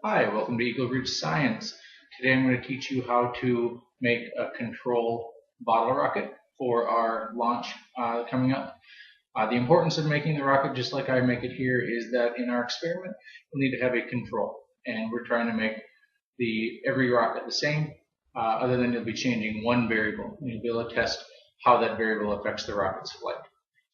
Hi, welcome to Eagle Root Science. Today I'm going to teach you how to make a control bottle rocket for our launch coming up. The importance of making the rocket just like I make it here is that in our experiment we'll need to have a control, and we're trying to make every rocket the same, other than you'll be changing one variable, and you'll be able to test how that variable affects the rocket's flight.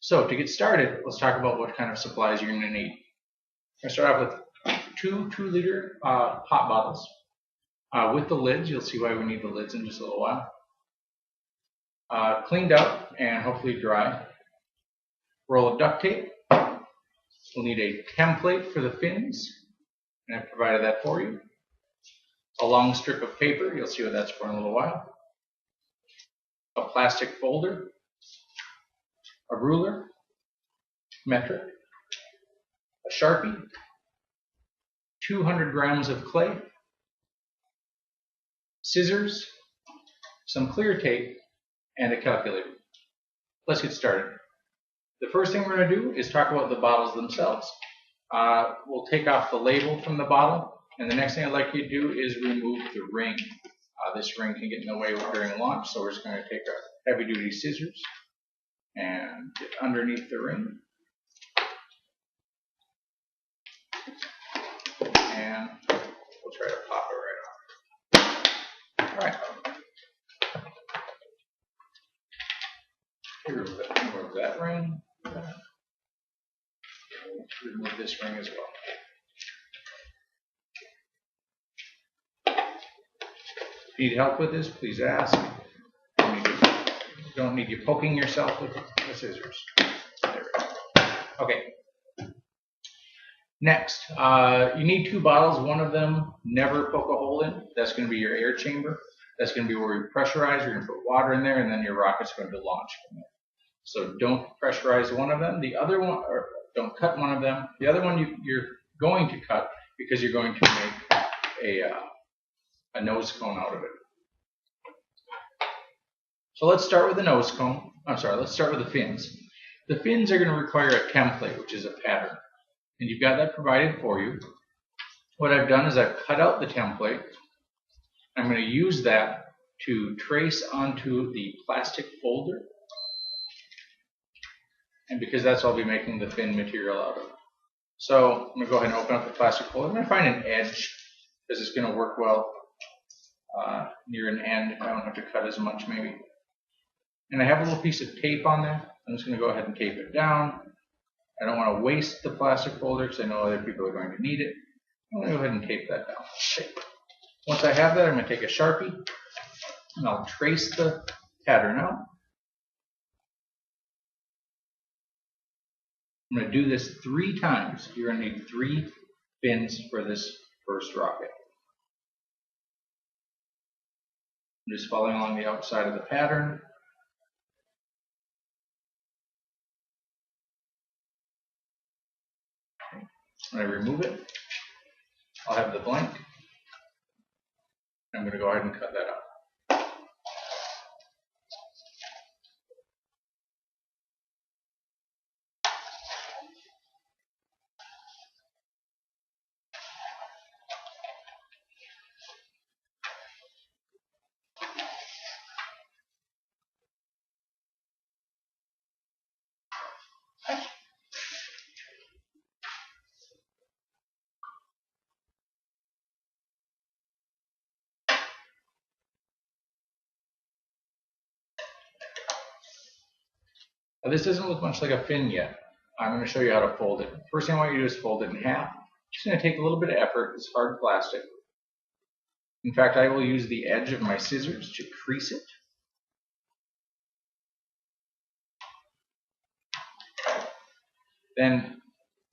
So to get started, let's talk about what kind of supplies you're going to need. I'm going to start off with two 2-liter pop bottles with the lids. You'll see why we need the lids in just a little while. Cleaned out and hopefully dry. Roll of duct tape. We'll need a template for the fins, and I've provided that for you. A long strip of paper. You'll see what that's for in a little while. A plastic folder. A ruler. Metric. A Sharpie. 200 grams of clay, scissors, some clear tape, and a calculator. Let's get started. The first thing we're going to do is talk about the bottles themselves. We'll take off the label from the bottle, and the next thing I'd like you to do is remove the ring. This ring can get in the way during launch, so we're just going to take our heavy-duty scissors and get underneath the ring. And we'll try to pop it right off. All right. Remove that ring. Remove this ring as well. If you need help with this, please ask. Don't need you poking yourself with the scissors. There we go. Okay. Next, you need 2 bottles. One of them, never poke a hole in. That's going to be your air chamber. That's going to be where you pressurize. You're going to put water in there, and then your rocket's going to launch from there. So don't pressurize one of them. The other one, or don't cut one of them. The other one you're going to cut because you're going to make a nose cone out of it. So let's start with the nose cone. Let's start with the fins. The fins are going to require a template, which is a pattern. And you've got that provided for you. What I've done is I've cut out the template. I'm going to use that to trace onto the plastic folder. And because that's what I'll be making the fin material out of. So I'm going to go ahead and open up the plastic folder. I'm going to find an edge because it's going to work well near an end. I don't have to cut as much maybe. And I have a little piece of tape on there. I'm just going to go ahead and tape it down. I don't want to waste the plastic folder because I know other people are going to need it. I'm going to go ahead and tape that down. Okay. Once I have that, I'm going to take a Sharpie and I'll trace the pattern out. I'm going to do this 3 times. You're going to need 3 fins for this first rocket. I'm just following along the outside of the pattern. When I remove it, I'll have the blank. I'm going to go ahead and cut that out. Now, this doesn't look much like a fin yet. I'm going to show you how to fold it. First thing I want you to do is fold it in half. It's going to take a little bit of effort. It's hard plastic. In fact, I will use the edge of my scissors to crease it. Then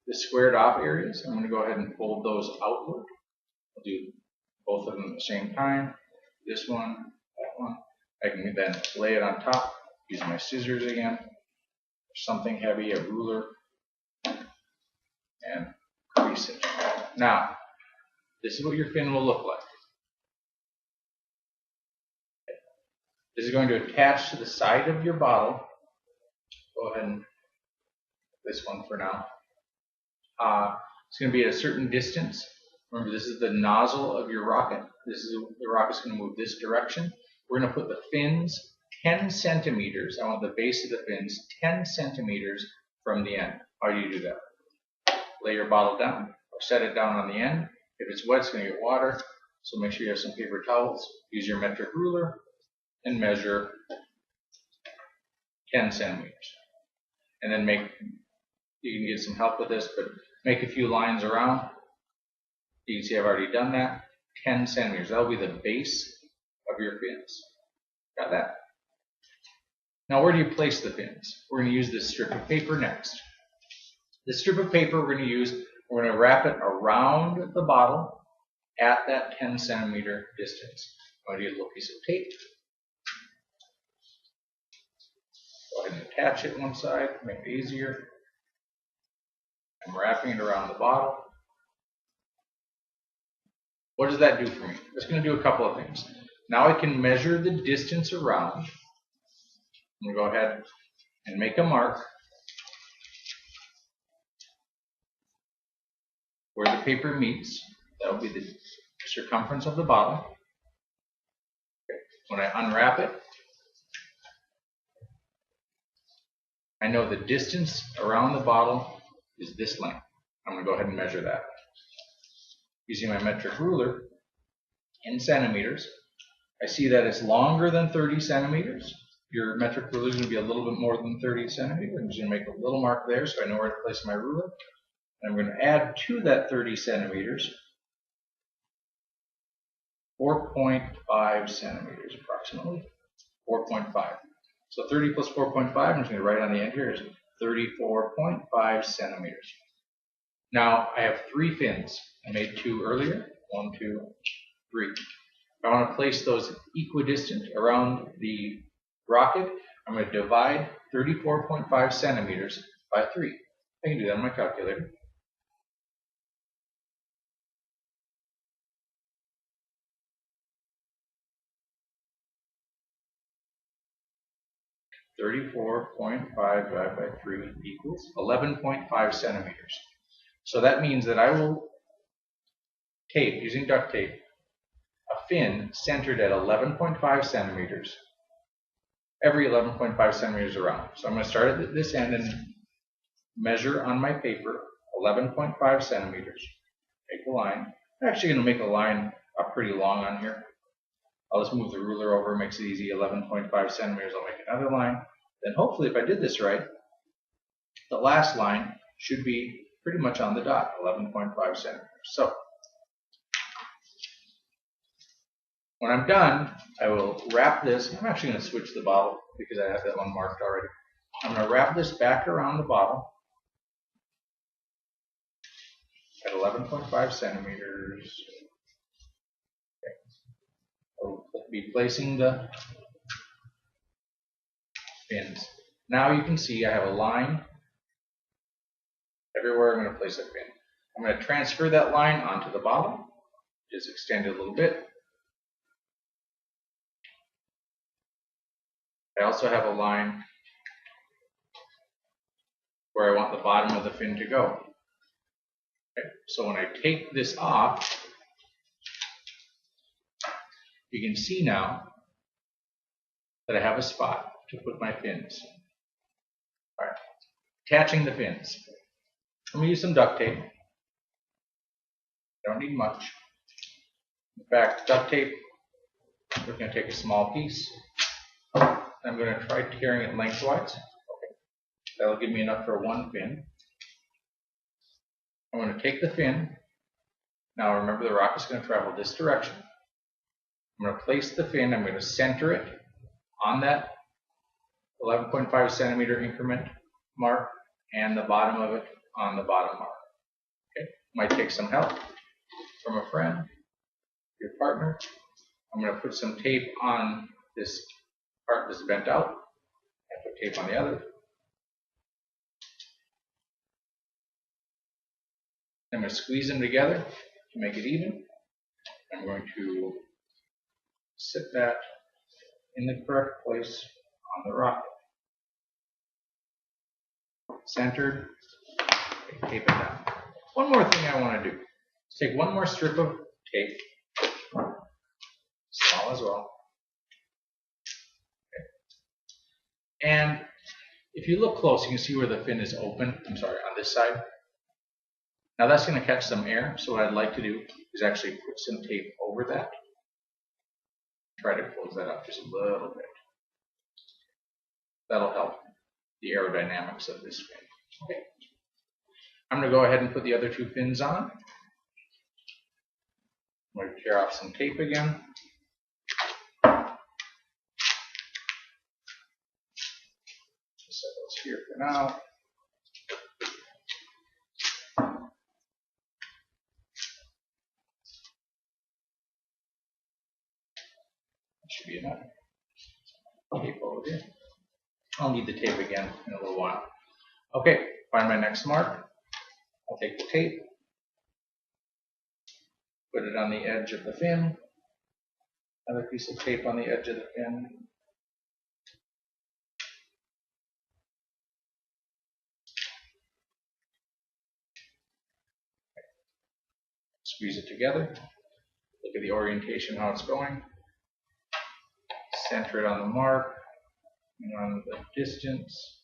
the squared off areas, I'm going to go ahead and fold those outward. I'll do both of them at the same time. This one, that one. I can then lay it on top, use my scissors again, something heavy, a ruler, and crease it. Now, this is what your fin will look like. This is going to attach to the side of your bottle. Go ahead and this one for now. It's going to be at a certain distance. Remember, this is the nozzle of your rocket. The rocket's going to move this direction. We're going to put the fins 10 centimeters. I want the base of the fins 10 centimeters from the end. How do you do that? Lay your bottle down or set it down on the end. If it's wet, it's going to get water. So make sure you have some paper towels. Use your metric ruler and measure 10 centimeters. And then you can get some help with this, but make a few lines around. You can see I've already done that. 10 centimeters. That'll be the base of your fins. Got that? Now where do you place the fins? We're going to use this strip of paper next. This strip of paper we're going to wrap it around the bottle at that 10 centimeter distance. I'm going to use a little piece of tape. Go ahead and attach it one side, make it easier. I'm wrapping it around the bottle. What does that do for me? It's going to do a couple of things. Now I can measure the distance around. I'm going to go ahead and make a mark where the paper meets. That will be the circumference of the bottle. Okay. When I unwrap it, I know the distance around the bottle is this length. I'm going to go ahead and measure that. Using my metric ruler in centimeters, I see that it's longer than 30 centimeters. Your metric ruler is going to be a little bit more than 30 centimeters. I'm just going to make a little mark there so I know where to place my ruler. And I'm going to add to that 30 centimeters 4.5 centimeters approximately. 4.5. So 30 plus 4.5, I'm just going to write on the end here, is 34.5 centimeters. Now I have 3 fins. I made 2 earlier. 1, 2, 3. If I want to place those equidistant around the rocket, I'm going to divide 34.5 centimeters by 3. I can do that on my calculator. .5 divided by 3 equals 11.5 centimeters. So that means that I will tape, using duct tape, a fin centered at 11.5 centimeters every 11.5 centimeters around. So I'm going to start at this end and measure on my paper 11.5 centimeters. Make a line. I'm actually going to make a line pretty long on here. I'll just move the ruler over, makes it easy. 11.5 centimeters, I'll make another line. Then hopefully, if I did this right, the last line should be pretty much on the dot, 11.5 centimeters. So when I'm done, I will wrap this. I'm actually going to switch the bottle because I have that one marked already. I'm going to wrap this back around the bottle at 11.5 centimeters. Okay. I'll be placing the fins. Now you can see I have a line everywhere I'm going to place a fin. I'm going to transfer that line onto the bottle. Just extend it a little bit. I also have a line where I want the bottom of the fin to go. Okay. So when I take this off, you can see now that I have a spot to put my fins. All right. Attaching the fins. I'm going to use some duct tape. Don't need much. In fact, duct tape, we're going to take a small piece. I'm going to try tearing it lengthwise. Okay. That'll give me enough for one fin. I'm going to take the fin. Now remember, the rocket's going to travel this direction. I'm going to place the fin. I'm going to center it on that 11.5 centimeter increment mark and the bottom of it on the bottom mark. Okay. Might take some help from a friend, your partner. I'm going to put some tape on this part that's bent out and put tape on the other. I'm going to squeeze them together to make it even. I'm going to sit that in the correct place on the rocket. centered. Okay, tape it down. One more thing I want to do is take one more strip of tape, small as well. Okay. And if you look close, you can see where the fin is open. I'm sorry, on this side. Now that's going to catch some air, so what I'd like to do is actually put some tape over that. Try to close that up just a little bit. That'll help the aerodynamics of this fin. Okay. I'm going to go ahead and put the other two fins on. I'm going to tear off some tape again. Set those here for now. Should be enough. Tape over here. I'll need the tape again in a little while. Okay, find my next mark. I'll take the tape, put it on the edge of the fin, another piece of tape on the edge of the fin. Squeeze it together. Look at the orientation, how it's going. Center it on the mark and on the distance.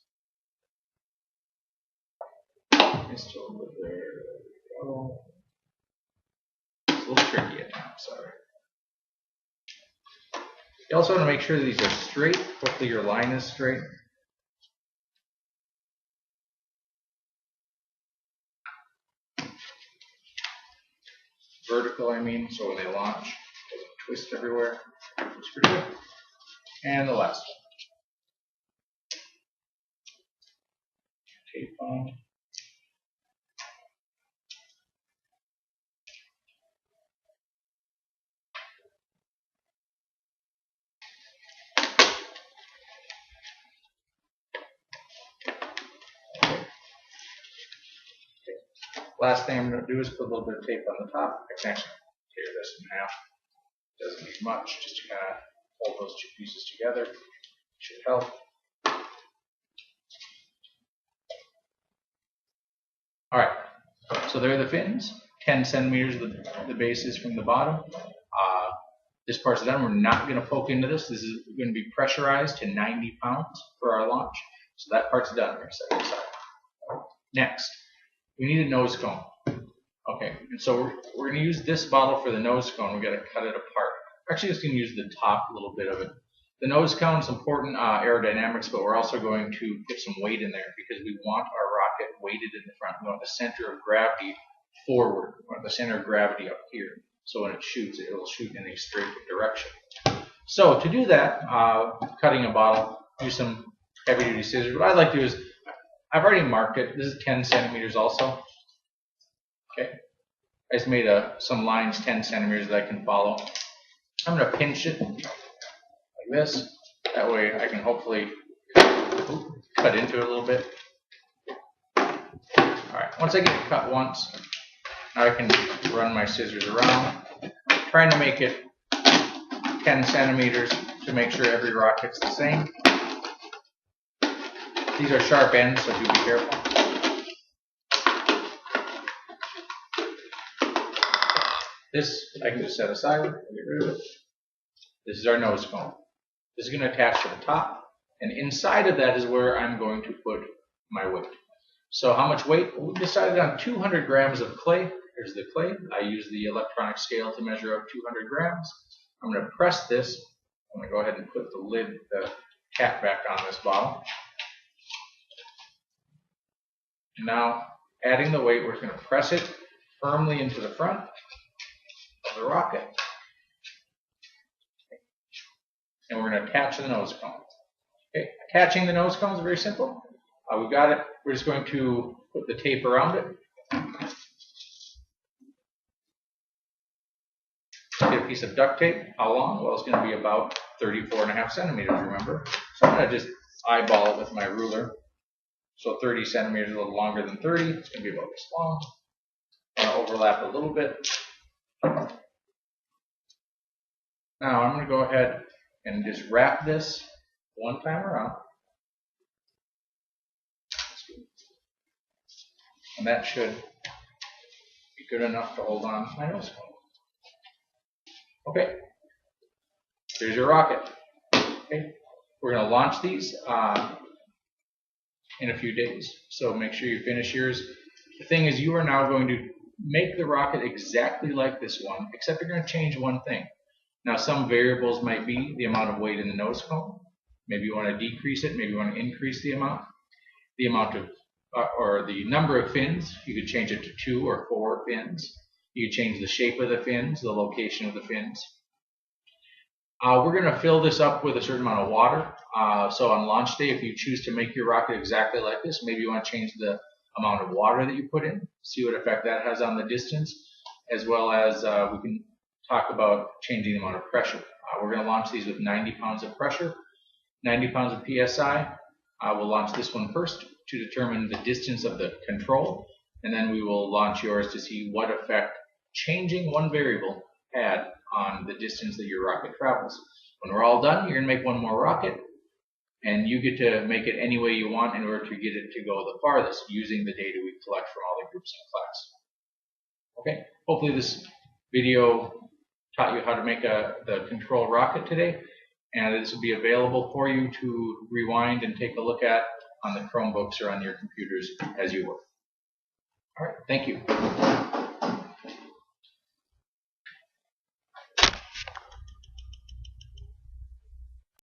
Just a little bit there. There we go. It's a little tricky at times, sorry. You also want to make sure that these are straight. Hopefully your line is straight. Vertical, I mean, so when they launch, it doesn't twist everywhere. Looks pretty good. And the last one. Tape on. Last thing I'm going to do is put a little bit of tape on the top. I can actually tear this in half. Doesn't need much, just to kind of hold those two pieces together. Should help. Alright, so there are the fins. 10 centimeters the base is from the bottom. This part's done. We're not going to poke into this. This is going to be pressurized to 90 pounds for our launch. So that part's done. We're going to set it aside. Next, we need a nose cone. Okay, and so we're going to use this bottle for the nose cone. We've got to cut it apart. We're actually just going to use the top little bit of it. The nose cone is important aerodynamics, but we're also going to put some weight in there because we want our rocket weighted in the front. We want the center of gravity forward. We want the center of gravity up here. So when it shoots, it will shoot in a straight direction. So to do that, cutting a bottle, use some heavy-duty scissors. What I like to do is, I've already marked it. This is 10 centimeters also. Okay. I just made some lines 10 centimeters that I can follow. I'm going to pinch it like this. That way I can hopefully cut into it a little bit. Alright, once I get it cut once, now I can run my scissors around, trying to make it 10 centimeters to make sure every rocket's the same. These are sharp ends, so do be careful. This I can just set aside, get rid of it. This is our nose cone. This is going to attach to the top, and inside of that is where I'm going to put my weight. So how much weight? Well, we decided on 200 grams of clay. Here's the clay. I use the electronic scale to measure out 200 grams. I'm going to press this. I'm going to go ahead and put the lid, the cap back on this bottle. And now, adding the weight, we're going to press it firmly into the front of the rocket. And we're going to attach the nose cone. Okay, attaching the nose cone is very simple. We've got it. We're just going to put the tape around it. Get a piece of duct tape. How long? Well, it's going to be about 34.5 centimeters, remember. So I'm going to just eyeball it with my ruler. So 30 centimeters, a little longer than 30. It's going to be about this long. I'm going to overlap a little bit. Now I'm going to go ahead and just wrap this one time around. And that should be good enough to hold on to my nose cone. Okay, there's your rocket. Okay, we're going to launch these in a few days, so make sure you finish yours. The thing is, you are now going to make the rocket exactly like this one, except you're going to change one thing. Now, some variables might be the amount of weight in the nose cone. Maybe you want to decrease it, maybe you want to increase the amount of or the number of fins. You could change it to 2 or 4 fins. You could change the shape of the fins, the location of the fins. We're going to fill this up with a certain amount of water. So on launch day, if you choose to make your rocket exactly like this, maybe you want to change the amount of water that you put in, see what effect that has on the distance, as well as we can talk about changing the amount of pressure. We're going to launch these with 90 pounds of pressure, 90 pounds of PSI. We'll launch this one first to determine the distance of the control, and then we will launch yours to see what effect changing one variable had on the distance that your rocket travels. When we're all done, you're going to make one more rocket, and you get to make it any way you want in order to get it to go the farthest using the data we collect from all the groups in class. Okay, hopefully this video taught you how to make the control rocket today, and this will be available for you to rewind and take a look at on the Chromebooks or on your computers as you work. All right, thank you.